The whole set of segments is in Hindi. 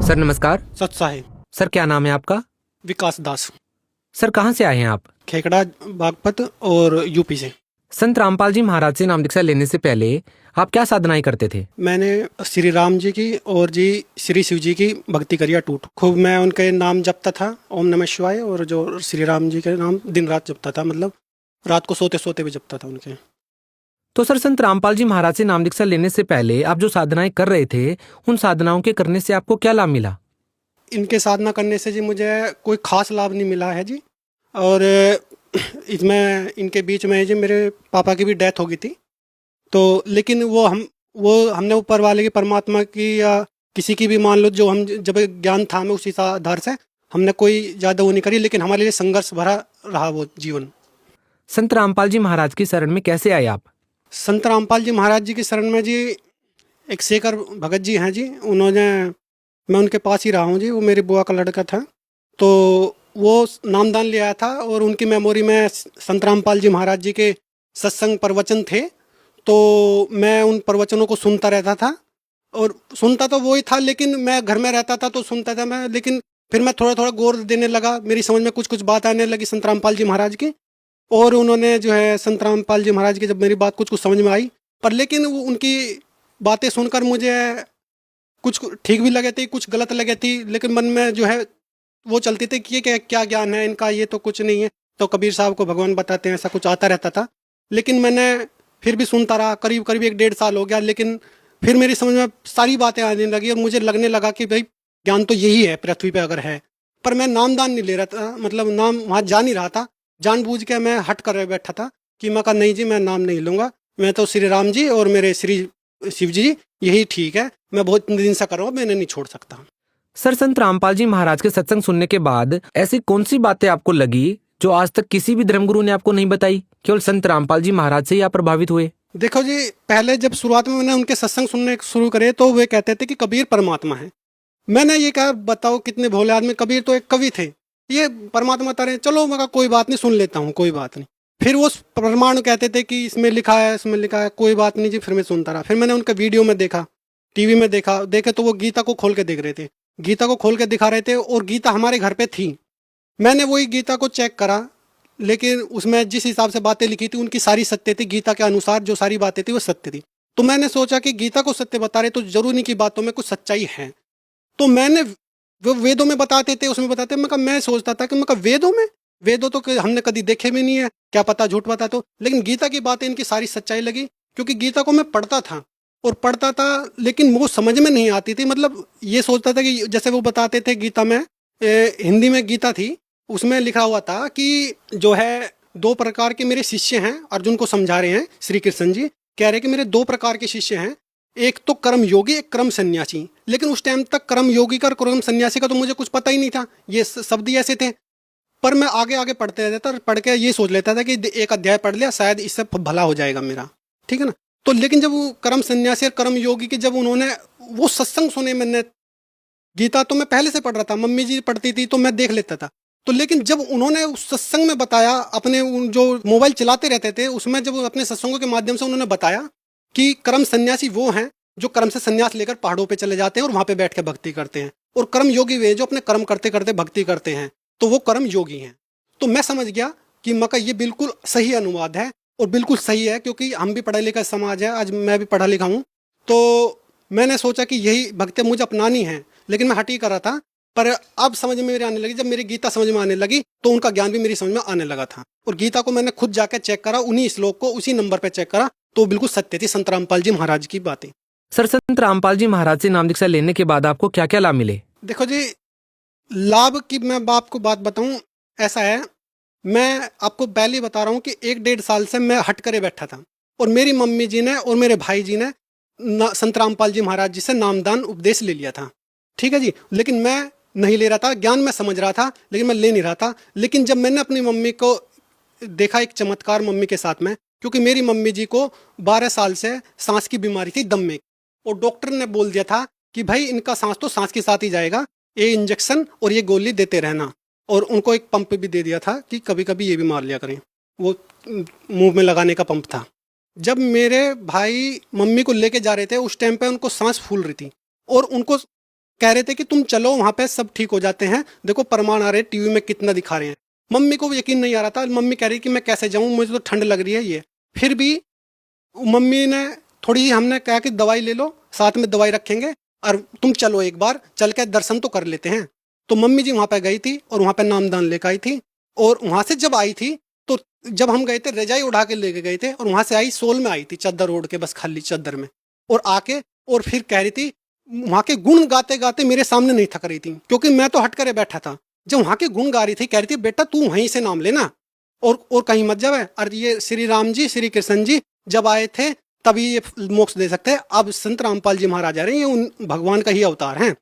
सर नमस्कार। सच साहिब। सर क्या नाम है आपका? विकास दास। सर कहाँ से आए हैं आप? खेकड़ा बागपत और यूपी से। संत रामपाल जी महाराज से नाम दीक्षा लेने से पहले आप क्या साधनाएं करते थे? मैंने श्री राम जी की और जी श्री शिव जी की भक्ति करी अटूट। खूब मैं उनके नाम जपता था, ओम नमः शिवाय, और जो श्री राम जी के नाम दिन रात जपता था, मतलब रात को सोते सोते भी जपता था उनके। तो सर संत रामपाल जी महाराज से नाम दीक्षा लेने से पहले आप जो साधनाएं कर रहे थे, उन साधनाओं के करने से आपको क्या लाभ मिला? इनके साधना करने से जी मुझे कोई खास लाभ नहीं मिला है जी। और इसमें इनके बीच में जी मेरे पापा की भी डेथ हो गई थी। तो लेकिन वो हमने ऊपर वाले की, परमात्मा की या किसी की भी मान लो, जो हम जब ज्ञान था हमें उसी आधार से हमने कोई ज़्यादा वो नहीं करी, लेकिन हमारे लिए संघर्ष भरा रहा वो जीवन। संत रामपाल जी महाराज की शरण में कैसे आए आप? संत रामपाल जी महाराज जी की शरण में जी एक शेखर भगत जी हैं जी, उन्होंने, मैं उनके पास ही रहा हूँ जी, वो मेरी बुआ का लड़का था। तो वो नामदान ले आया था और उनकी मेमोरी में संत रामपाल जी महाराज जी के सत्संग प्रवचन थे। तो मैं उन प्रवचनों को सुनता रहता था, और सुनता तो वही था, लेकिन मैं घर में रहता था तो सुनता था मैं, लेकिन फिर मैं थोड़ा थोड़ा गौर देने लगा, मेरी समझ में कुछ कुछ बात आने लगी संत रामपाल जी महाराज की। और उन्होंने जो है संत रामपाल जी महाराज की जब मेरी बात कुछ कुछ समझ में आई, पर लेकिन उनकी बातें सुनकर मुझे कुछ ठीक भी लगे थी, कुछ गलत लगे थी, लेकिन मन में जो है वो चलती थी कि ये क्या ज्ञान है इनका, ये तो कुछ नहीं है, तो कबीर साहब को भगवान बताते हैं, ऐसा कुछ आता रहता था। लेकिन मैंने फिर भी सुनता रहा, करीब करीब 1-1.5 साल हो गया, लेकिन फिर मेरी समझ में सारी बातें आने लगी और मुझे लगने लगा कि भाई ज्ञान तो यही है पृथ्वी पे अगर है। पर मैं नामदान नहीं ले रहा था, मतलब नाम वहाँ जा नहीं रहा था, जानबूझ के मैं हट कर बैठा था कि मैं कहा नहीं जी, मैं नाम नहीं लूँगा, मैं तो श्री राम जी और मेरे श्री शिव जी यही ठीक है, मैं बहुत दिन से कर रहा हूँ, मैंने नहीं छोड़ सकता। सर संत रामपाल जी महाराज के सत्संग सुनने के बाद ऐसी कौन सी बातें आपको लगी जो आज तक किसी भी धर्मगुरु ने आपको नहीं बताई? केवल संत रामपाल जी महाराज से ही आप प्रभावित हुए? देखो जी, पहले जब शुरुआत में मैंने उनके सत्संग सुनने शुरू करे तो वे कहते थे कि कबीर परमात्मा है। मैंने ये कहा बताओ कितने भोले आदमी, कबीर तो एक कवि थे, ये परमात्मा बता रहे हैं, चलो मैं कहा कोई बात नहीं, सुन लेता हूँ, कोई बात नहीं। फिर वो प्रमाण कहते थे कि इसमें लिखा है, इसमें लिखा है, कोई बात नहीं जी। फिर मैं सुनता रहा, फिर मैंने उनका वीडियो में देखा, टीवी में देखे तो वो गीता को खोल के देख रहे थे, गीता को खोल के दिखा रहे थे, और गीता हमारे घर पे थी। मैंने वही गीता को चेक करा, लेकिन उसमें जिस हिसाब से बातें लिखी थी उनकी सारी सत्य थी, गीता के अनुसार जो सारी बातें थी वो सत्य थी। तो मैंने सोचा कि गीता को सत्य बता रहे तो जरूर नहीं की बातों में कुछ सच्चाई है। तो मैंने, वो वेदों में बताते थे, उसमें बताते, मैं सोचता था कि वेदों में, वेदों तो हमने कभी देखे भी नहीं है, क्या पता झूठ बता तो, लेकिन गीता की बातें इनकी सारी सच्चाई लगी, क्योंकि गीता को मैं पढ़ता था और पढ़ता था, लेकिन वो समझ में नहीं आती थी। मतलब ये सोचता था कि जैसे वो बताते थे गीता में, हिंदी में गीता थी, उसमें लिखा हुआ था कि जो है 2 प्रकार के मेरे शिष्य हैं, अर्जुन को समझा रहे हैं श्री कृष्ण जी, कह रहे हैं कि मेरे 2 प्रकार के शिष्य हैं, एक तो कर्म योगी, एक कर्म सन्यासी। लेकिन उस टाइम तक कर्म योगी का और कर्म सन्यासी का तो मुझे कुछ पता ही नहीं था, ये शब्द ही ऐसे थे। पर मैं आगे आगे पढ़ते रहता था और पढ़ के ये सोच लेता था कि एक अध्याय पढ़ लिया, शायद इससे भला हो जाएगा मेरा, ठीक है ना। तो लेकिन जब वो कर्म सन्यासी और कर्म योगी की जब उन्होंने वो सत्संग सुने, मैंने गीता तो मैं पहले से पढ़ रहा था, मम्मी जी पढ़ती थी तो मैं देख लेता था। तो लेकिन जब उन्होंने उस सत्संग में बताया, अपने जो मोबाइल चलाते रहते थे उसमें जब अपने सत्संगों के माध्यम से उन्होंने बताया कि कर्म सन्यासी वो हैं जो कर्म से सन्यास लेकर पहाड़ों पे चले जाते हैं और वहां पे बैठ के भक्ति करते हैं, और कर्म योगी वे जो अपने कर्म करते करते भक्ति करते हैं, तो वो कर्म योगी हैं। तो मैं समझ गया कि मका ये बिल्कुल सही अनुवाद है और बिल्कुल सही है, क्योंकि हम भी पढ़ा लिखा समाज है, आज मैं भी पढ़ा लिखा हूँ। तो मैंने सोचा कि यही भक्ति मुझे अपनानी है, लेकिन मैं हट ही कर रहा था। पर अब समझ में मेरे आने लगी, जब मेरी गीता समझ में आने लगी तो उनका ज्ञान भी मेरी समझ में आने लगा था, और गीता को मैंने खुद जाकर चेक करा, उन्हीं श्लोक को उसी नंबर पे चेक करा, तो बिल्कुल सत्य थी संत रामपाल जी महाराज की बातें। सर संत रामपाल जी महाराज से नाम दीक्षा लेने के बाद आपको क्या क्या लाभ मिले? देखो जी, लाभ की मैं आपको बात बताऊं, ऐसा है, मैं आपको पहले बता रहा हूँ कि 1-1.5 साल से मैं हट करे बैठा था, और मेरी मम्मी जी ने और मेरे भाई जी ने संत रामपाल जी महाराज जी से नामदान उपदेश ले लिया था, ठीक है जी। लेकिन मैं नहीं ले रहा था, ज्ञान मैं समझ रहा था लेकिन मैं ले नहीं रहा था। लेकिन जब मैंने अपनी मम्मी को देखा, एक चमत्कार मम्मी के साथ में, क्योंकि मेरी मम्मी जी को 12 साल से सांस की बीमारी थी, दम में, और डॉक्टर ने बोल दिया था कि भाई इनका सांस तो सांस के साथ ही जाएगा, ये इंजेक्शन और ये गोली देते रहना, और उनको एक पंप भी दे दिया था कि कभी कभी ये भी मार लिया करें, वो मुंह में लगाने का पंप था। जब मेरे भाई मम्मी को लेके जा रहे थे उस टाइम पे उनको सांस फूल रही थी, और उनको कह रहे थे कि तुम चलो वहां पे सब ठीक हो जाते हैं, देखो प्रमाण आ रहे टीवी में कितना दिखा रहे हैं। मम्मी को यकीन नहीं आ रहा था, मम्मी कह रही कि मैं कैसे जाऊं, मुझे तो ठंड लग रही है ये। फिर भी मम्मी ने थोड़ी, हमने कहा कि दवाई ले लो, साथ में दवाई रखेंगे और तुम चलो एक बार चल के दर्शन तो कर लेते हैं। तो मम्मी जी वहां पे गई थी और वहां पे नामदान लेकर आई थी। और वहां से जब आई थी तो जब हम गए थे रजाई उड़ा के लेके गए थे, और वहां से आई सोल में आई थी, चादर ओढ़ के, बस खाली चादर में। और आके और फिर कह रही थी, वहां के गुण गाते गाते मेरे सामने नहीं थक रही थी, क्योंकि मैं तो हट करे बैठा था। जब वहां के गुण गा रही थी, कह रही थी बेटा तू वहीं से नाम लेना और कहीं मत जावे। और ये श्री राम जी श्री कृष्ण जी जब आए थे तभी ये मोक्ष दे सकते हैं। अब संत रामपाल जी महाराज आ रहे हैं, ये उन भगवान का ही अवतार हैं।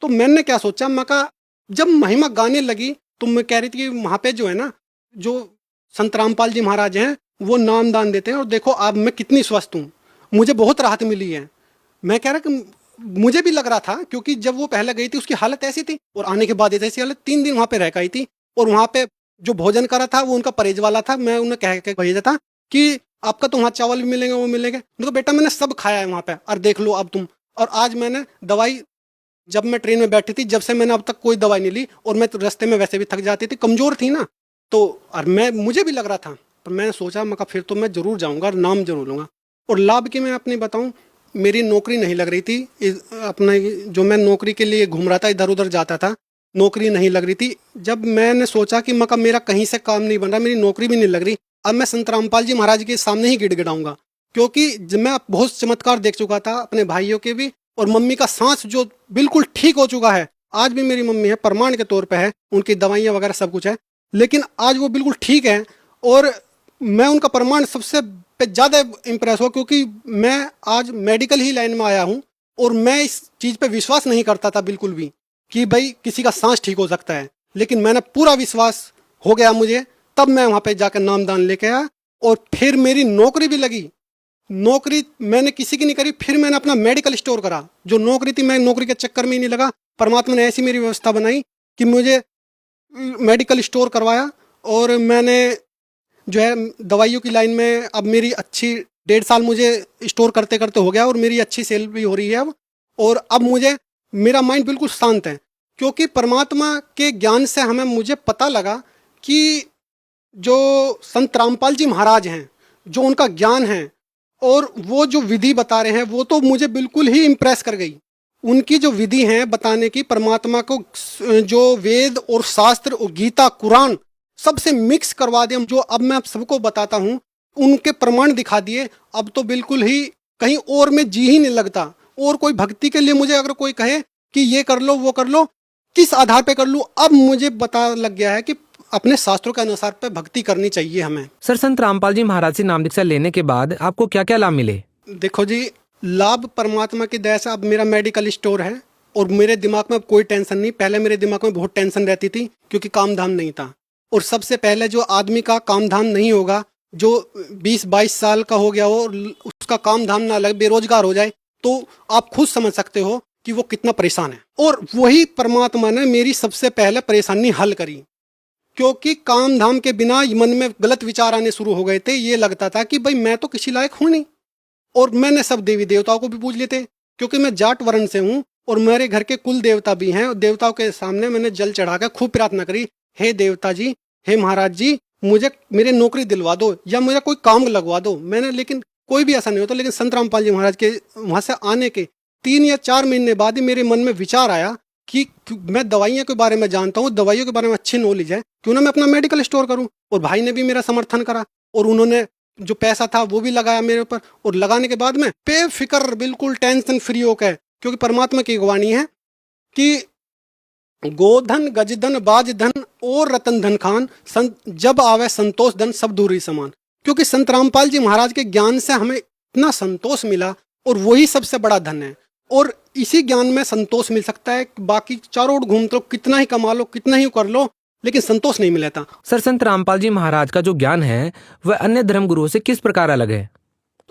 तो मैंने क्या सोचा, मैं कहा जब महिमा गाने लगी तो मैं कह रही थी कि वहां पे जो है ना, जो संत रामपाल जी महाराज हैं वो नाम दान देते हैं, और देखो अब मैं कितनी स्वस्थ हूँ, मुझे बहुत राहत मिली है। मैं कह रहा कि मुझे भी लग रहा था, क्योंकि जब वो पहले गई थी उसकी हालत ऐसी थी और आने के बाद ऐसी हालत। 3 दिन वहां पे रह गई थी, और वहां पे जो भोजन करा था वो उनका परहेज वाला था। मैं उन्हें कह के भेजा था कि आपका तो वहाँ चावल भी मिलेंगे, वो मिलेंगे। देखो बेटा मैंने सब खाया है वहाँ पे, और देख लो अब तुम। और आज मैंने दवाई, जब मैं ट्रेन में बैठी थी, जब से मैंने अब तक कोई दवाई नहीं ली, और मैं तो रास्ते में वैसे भी थक जाती थी, कमजोर थी ना। तो और मुझे भी लग रहा था, पर मैंने सोचा मैं फिर तो मैं जरूर जाऊंगा और नाम जरूर लूंगा। और लाभ की मैं अपनी बताऊं, मेरी नौकरी नहीं लग रही थी। अपना जो मैं नौकरी के लिए घूम रहा था, इधर उधर जाता था, नौकरी नहीं लग रही थी। जब मैंने सोचा कि मेरा कहीं से काम नहीं बन रहा, मेरी नौकरी भी नहीं लग रही, अब मैं संत रामपाल जी महाराज के सामने ही गिड़गिड़ाऊंगा। क्योंकि मैं बहुत चमत्कार देख चुका था अपने भाइयों के भी, और मम्मी का सांस जो बिल्कुल ठीक हो चुका है। आज भी मेरी मम्मी है, प्रमाण के तौर पे है, उनकी दवाइयाँ वगैरह सब कुछ है, लेकिन आज वो बिल्कुल ठीक है। और मैं उनका प्रमाण सबसे पे ज़्यादा इम्प्रेस हुआ, क्योंकि मैं आज मेडिकल ही लाइन में आया हूँ, और मैं इस चीज़ पे विश्वास नहीं करता था बिल्कुल भी कि भाई किसी का सांस ठीक हो सकता है। लेकिन मैंने पूरा विश्वास हो गया मुझे, तब मैं वहाँ पे जाकर नामदान लेके आया, और फिर मेरी नौकरी भी लगी। नौकरी मैंने किसी की नहीं करी, फिर मैंने अपना मेडिकल स्टोर करा। जो नौकरी थी, मैं नौकरी के चक्कर में ही नहीं लगा, परमात्मा ने ऐसी मेरी व्यवस्था बनाई कि मुझे मेडिकल स्टोर करवाया। और मैंने जो है दवाइयों की लाइन में अब मेरी अच्छी 1.5 साल मुझे स्टोर करते करते हो गया, और मेरी अच्छी सेल भी हो रही है अब। और अब मेरा माइंड बिल्कुल शांत है, क्योंकि परमात्मा के ज्ञान से मुझे पता लगा कि जो संत रामपाल जी महाराज हैं, जो उनका ज्ञान है और वो जो विधि बता रहे हैं, वो तो मुझे बिल्कुल ही इम्प्रेस कर गई। उनकी जो विधि है बताने की, परमात्मा को जो वेद और शास्त्र और गीता कुरान सबसे मिक्स करवा दिया, जो अब मैं आप सबको बताता हूँ, उनके प्रमाण दिखा दिए। अब तो बिल्कुल ही कहीं और में जी ही नहीं लगता। और कोई भक्ति के लिए मुझे अगर कोई कहे कि ये कर लो वो कर लो, किस आधार पे कर लूँ, अब मुझे पता लग गया है कि अपने शास्त्रों के अनुसार पे भक्ति करनी चाहिए हमें। सर, संत रामपाल जी महाराज से नाम दीक्षा लेने के बाद आपको क्या क्या लाभ मिले? देखो जी, लाभ परमात्मा की दया से अब मेरा मेडिकल स्टोर है, और मेरे दिमाग में अब कोई टेंशन नहीं। पहले मेरे दिमाग में बहुत टेंशन रहती थी, क्योंकि काम धाम नहीं था। और सबसे पहले जो आदमी का काम धाम नहीं होगा, जो 20-22 साल का हो गया हो, उसका काम धाम ना लगे, बेरोजगार हो जाए, तो आप खुद समझ सकते हो कि वो कितना परेशान है। और वही परमात्मा ने मेरी सबसे पहले परेशानी हल करी, क्योंकि काम धाम के बिना मन में गलत विचार आने शुरू हो गए थे। ये लगता था कि भाई मैं तो किसी लायक हूं नहीं, और मैंने सब देवी देवताओं को भी पूज लिए थे, क्योंकि मैं जाट वर्ण से हूँ, और मेरे घर के कुल देवता भी हैं। देवताओं के सामने मैंने जल चढ़ाकर खूब प्रार्थना करी, हे देवता जी, हे महाराज जी, मुझे मेरी नौकरी दिलवा दो या मेरा कोई काम लगवा दो। मैंने, लेकिन कोई भी ऐसा नहीं होता। लेकिन संत रामपाल जी महाराज के वहां से आने के 3 या 4 महीने बाद ही मेरे मन में विचार आया कि मैं दवाइयों के बारे में जानता हूँ, दवाइयों के बारे में अच्छी नॉलेज है, क्यों ना मैं अपना मेडिकल स्टोर करूँ। और भाई ने भी मेरा समर्थन करा, और उन्होंने जो पैसा था वो भी लगाया मेरे ऊपर। और लगाने के बाद में बेफिक्र, बिल्कुल टेंशन फ्री होकर, क्योंकि परमात्मा की वाणी है कि गोधन गजधन बाज धन और रतन धन खान, जब आवे संतोष धन सब दूरी समान। क्योंकि संत रामपाल जी महाराज के ज्ञान से हमें इतना संतोष मिला, और वही सबसे बड़ा धन है। और इसी ज्ञान में संतोष मिल सकता है। बाकी चारों ओर घूमते लो, कितना ही कमा लो, कितना ही कर लो, लेकिन संतोष नहीं मिलता। सर, संत रामपाल जी महाराज का जो ज्ञान है वह अन्य धर्म गुरुओं से किस प्रकार अलग है?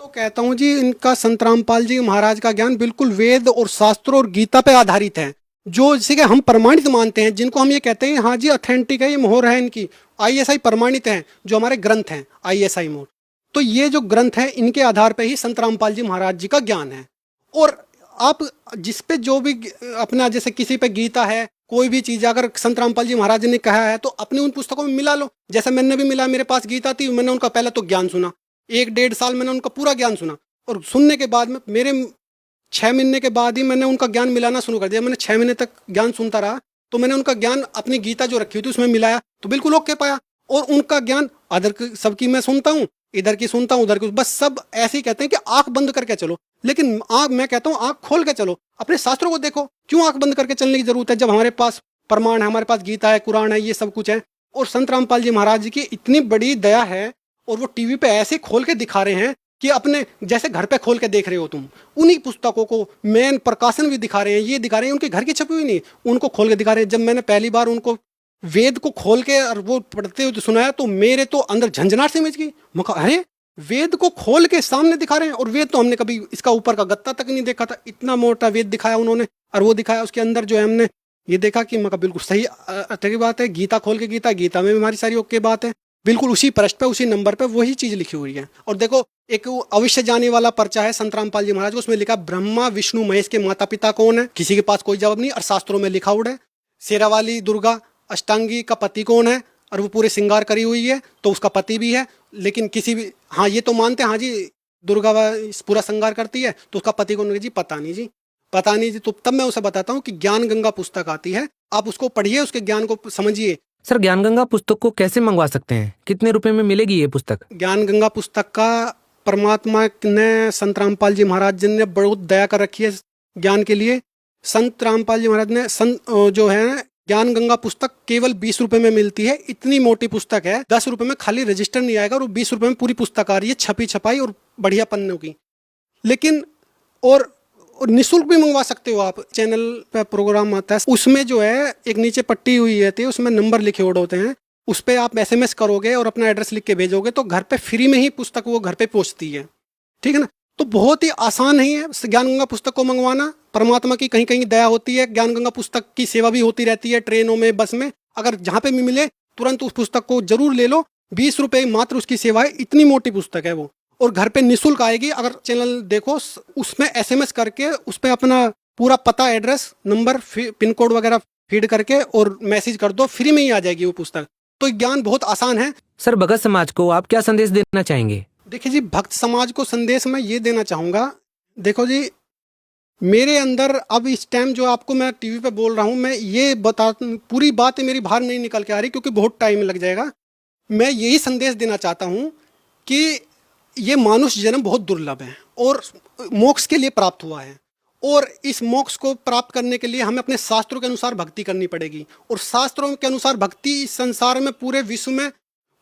तो कहता हूँ जी, इनका संत रामपाल जी महाराज का ज्ञान बिल्कुल वेद और शास्त्रों और गीता पे आधारित है, जो जिसे कि हम प्रमाणित मानते हैं, जिनको हम ये कहते हैं हाँ जी ऑथेंटिक है, ये मोहर है इनकी, ISI प्रमाणित है, जो हमारे ग्रंथ हैं ISI मोहर। तो ये जो ग्रंथ है, इनके आधार पर ही संत रामपाल जी महाराज जी का ज्ञान है। और आप जिस पे जो भी अपना, जैसे किसी पे गीता है, कोई भी चीज अगर संत रामपाल जी महाराज ने कहा है तो अपने उन पुस्तकों में मिला लो। जैसे मैंने भी मिला, मेरे पास गीता थी, मैंने उनका पहले तो ज्ञान सुना, 1-1.5 साल मैंने उनका पूरा ज्ञान सुना, और सुनने के बाद में मेरे 6 महीने के बाद ही मैंने उनका ज्ञान मिलाना शुरू कर दिया। मैंने 6 महीने तक ज्ञान सुनता रहा, तो मैंने उनका ज्ञान अपनी गीता जो रखी हुई थी उसमें मिलाया, तो बिल्कुल ओके पाया। और उनका ज्ञान अदर सबकी मैं सुनता हूँ, इधर की सुनता हूँ, उधर की, बस सब ऐसे ही कहते हैं कि आंख बंद करके चलो, लेकिन आंख, मैं कहता हूँ आंख खोल के चलो, अपने शास्त्रों को देखो। क्यों आंख बंद करके चलने की जरूरत है जब हमारे पास प्रमाण है, हमारे पास गीता है, कुरान है, ये सब कुछ है। और संत रामपाल जी महाराज जी की इतनी बड़ी दया है, और वो टीवी पे ऐसे खोल के दिखा रहे हैं कि अपने जैसे घर पे खोल के देख रहे हो तुम। उन्हीं पुस्तकों को मेन प्रकाशन भी दिखा रहे हैं, ये दिखा रहे हैं, उनके घर की छपी हुई नहीं, उनको खोल के दिखा रहे हैं। जब मैंने पहली बार उनको वेद को खोल के और वो पढ़ते हुए सुनाया तो मेरे तो अंदर झंझनाहट सी मच गई। मैं कहा अरे, वेद को खोल के सामने दिखा रहे हैं, और वेद तो हमने कभी इसका ऊपर का गत्ता तक नहीं देखा था, इतना मोटा वेद दिखाया उन्होंने। और वो दिखाया, उसके अंदर जो है हमने ये देखा कि मैं बिल्कुल सही अच्छी बात है। गीता खोल के, गीता में भी हमारी सारी ओके बात है, बिल्कुल उसी पृष्ठ पे, उसी नंबर पे वही चीज लिखी हुई है। और देखो, एक अवश्य जाने वाला पर्चा है संत रामपाल जी महाराज को, उसमें लिखा ब्रह्मा विष्णु महेश के माता पिता कौन है, किसी के पास कोई जवाब नहीं, और शास्त्रों में लिखा हुआ है। शेरावाली दुर्गा अष्टांगी का पति कौन है, और वो पूरे श्रृंगार करी हुई है, तो उसका पति भी है। लेकिन किसी भी, हाँ ये तो मानते हैं, हाँ जी दुर्गा पूरा श्रृंगार करती है, तो उसका पति कौन है जी, पता नहीं जी, पता नहीं जी। तो तब मैं उसे बताता हूँ कि ज्ञान गंगा पुस्तक आती है, आप उसको पढ़िए, उसके ज्ञान को समझिए। सर, ज्ञान गंगा पुस्तक को कैसे मंगवा सकते हैं? कितने रुपए में मिलेगी ये पुस्तक? ज्ञान गंगा पुस्तक का परमात्मा ने, संत रामपाल जी महाराज जी ने बहुत दया कर रखी है ज्ञान के लिए। संत रामपाल जी महाराज ने जो है ज्ञान गंगा पुस्तक केवल 20 रुपए में मिलती है। इतनी मोटी पुस्तक है, 10 रुपए में खाली रजिस्टर नहीं आएगा, और 20 रुपए में पूरी पुस्तक आ रही है, छपी छपाई और बढ़िया पन्नों की। लेकिन और निःशुल्क भी मंगवा सकते हो आप। चैनल पे प्रोग्राम आता है, उसमें जो है एक नीचे पट्टी हुई रहती है, उसमें नंबर लिखे हुए होते हैं, उस पर आप SMS करोगे और अपना एड्रेस लिख के भेजोगे तो घर पे फ्री में ही पुस्तक वो घर पे पहुंचती है। ठीक है ना? तो बहुत ही आसान ही है ज्ञान गंगा पुस्तक को मंगवाना। परमात्मा की कहीं कहीं दया होती है, ज्ञान गंगा पुस्तक की सेवा भी होती रहती है, ट्रेनों में, बस में, अगर जहाँ पे भी मिले तुरंत उस पुस्तक को जरूर ले लो। 20 रुपए मात्र उसकी सेवा है, इतनी मोटी पुस्तक है वो, और घर पे निःशुल्क आएगी। अगर चैनल देखो उसमें SMS करके उस पर अपना पूरा पता, एड्रेस, नंबर, पिन कोड वगैरह फीड करके और मैसेज कर दो, फ्री में ही आ जाएगी वो पुस्तक। तो ज्ञान बहुत आसान है। सर, भगत समाज को आप क्या संदेश देना चाहेंगे? देखिए जी, भक्त समाज को संदेश मैं ये देना चाहूँगा, देखो जी, मेरे अंदर अब इस टाइम जो आपको मैं टीवी पे बोल रहा हूँ, मैं ये बता, पूरी बात मेरी बाहर नहीं निकल के आ रही क्योंकि बहुत टाइम लग जाएगा। मैं यही संदेश देना चाहता हूँ कि ये मानुष्य जन्म बहुत दुर्लभ है और मोक्ष के लिए प्राप्त हुआ है, और इस मोक्ष को प्राप्त करने के लिए हमें अपने शास्त्रों के अनुसार भक्ति करनी पड़ेगी। और शास्त्रों के अनुसार भक्ति इस संसार में, पूरे विश्व में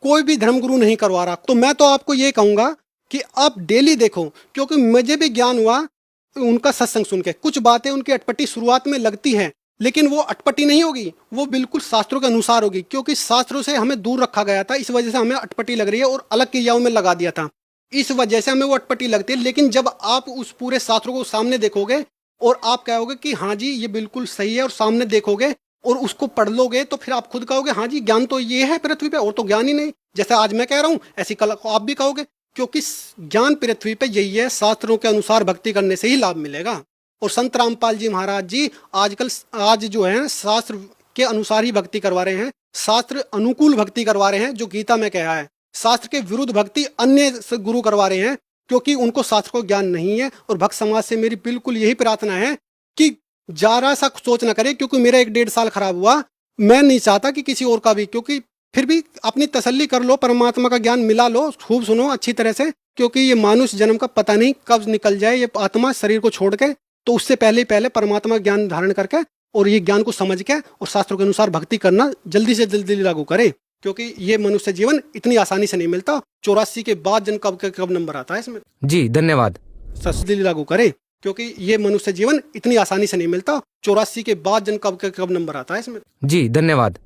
कोई भी धर्मगुरु नहीं करवा रहा। तो मैं तो आपको ये कहूँगा कि आप डेली देखो, क्योंकि मुझे भी ज्ञान हुआ उनका सत्संग सुन के। कुछ बातें उनकी अटपटी शुरुआत में लगती है, लेकिन वो अटपटी नहीं होगी, वो बिल्कुल शास्त्रों के अनुसार होगी, क्योंकि शास्त्रों से हमें दूर रखा गया था, इस वजह से हमें अटपटी लग रही है और अलग क्रियाओं में लगा दिया था, इस वजह से हमें वो अटपटी लगती है। लेकिन जब आप उस पूरे शास्त्रों को सामने देखोगे और आप कहोगे कि हाँ जी ये बिल्कुल सही है, और सामने देखोगे और उसको पढ़ लोगे, तो फिर आप खुद कहोगे हाँ जी ज्ञान तो ये है पृथ्वी पे, और तो ज्ञान ही नहीं। जैसे आज मैं कह रहा हूँ ऐसी कल आप भी कहोगे, क्योंकि ज्ञान पृथ्वी पे यही है, शास्त्रों के अनुसार भक्ति करने से ही लाभ मिलेगा। और संत रामपाल जी महाराज जी आज जो है शास्त्र के अनुसार ही भक्ति करवा रहे हैं, शास्त्र अनुकूल भक्ति करवा रहे हैं, जो गीता में कहा है। शास्त्र के विरुद्ध भक्ति अन्य गुरु करवा रहे हैं, क्योंकि उनको शास्त्र को ज्ञान नहीं है। और भक्त समाज से मेरी बिल्कुल यही प्रार्थना है कि जरा सा सोच ना करे, क्योंकि मेरा 1-1.5 साल खराब हुआ, मैं नहीं चाहता कि किसी और का भी, क्योंकि फिर भी अपनी तसल्ली कर लो, परमात्मा का ज्ञान मिला लो, खूब सुनो अच्छी तरह से, क्योंकि ये मानुष जन्म का पता नहीं कब निकल जाए ये आत्मा शरीर को छोड़ के। तो उससे पहले परमात्मा ज्ञान धारण करके और ये ज्ञान को समझ के और शास्त्रों के अनुसार भक्ति करना जल्दी से जल्दी लागू करे, क्योंकि ये मनुष्य जीवन इतनी आसानी से नहीं मिलता। 84 के बाद जन कब नंबर आता है इसमें। जी धन्यवाद। जल्दी लागू करे, क्योंकि ये मनुष्य जीवन इतनी आसानी से नहीं मिलता। 84 के बाद जन कब नंबर आता है इसमें। जी धन्यवाद।